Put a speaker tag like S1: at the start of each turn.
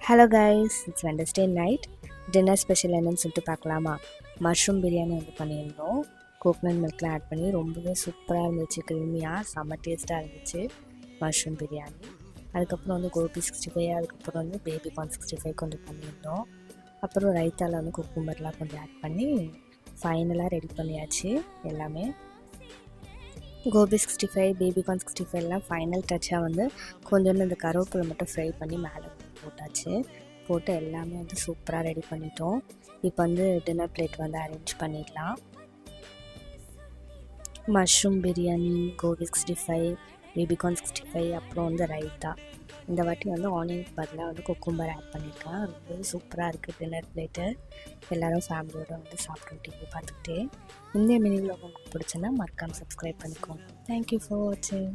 S1: Hello guys, it's Wednesday night. Dinner special என்னன்னு சொல்லிட்டு பார்க்கலாமா? மஷ்ரூம் பிரியாணி வந்து பண்ணியிருந்தோம். கோகனட் மில்க்லாம் ஆட் பண்ணி ரொம்பவே சூப்பராக இருந்துச்சு. க்ரீமியாக செம்ம டேஸ்ட்டாக இருந்துச்சு மஷ்ரூம் பிரியாணி. அதுக்கப்புறம் வந்து கோபி 65, அதுக்கப்புறம் வந்து பேபி கார்ன் 65 கொஞ்சம் பண்ணியிருந்தோம். அப்புறம் ரைத்தாவில் வந்து குக்கும்பர்லாம் கொஞ்சம் ஆட் பண்ணி ஃபைனலாக ரெடி பண்ணியாச்சு எல்லாமே. கோபி 65, பேபி கார்ன் 65 ஃபைனல் டச்சாக வந்து கொஞ்சோண்டு இந்த கருவேப்பிலை மட்டும் ஃப்ரை பண்ணி மேலே போட்டாச்சு. போட்டு எல்லாமே வந்து சூப்பராக ரெடி பண்ணிட்டோம். இப்போ வந்து டின்னர் பிளேட் வந்து அரேஞ்ச் பண்ணிடலாம். மஷ்ரூம் பிரியாணி, கோபி 65, பேபிகார்ன் 65, அப்புறம் வந்து ரைத்தா. இந்த வாட்டி வந்து ஆனியனுக்கு பதிலாக வந்து குக்கும்பர் ஆட் பண்ணியிருக்கேன். ரொம்பவே சூப்பராக இருக்குது டின்னர் பிளேட்டு. எல்லோரும் ஃபேமிலியோடு வந்து சாப்பிட்டோம் டிவி பார்த்துக்கிட்டே. இந்த மினி விலாக் உங்களுக்கு பிடிச்சுன்னா மறக்காமல் சப்ஸ்கிரைப் பண்ணிக்கோங்க. தேங்க்யூ ஃபார் வாட்சிங்.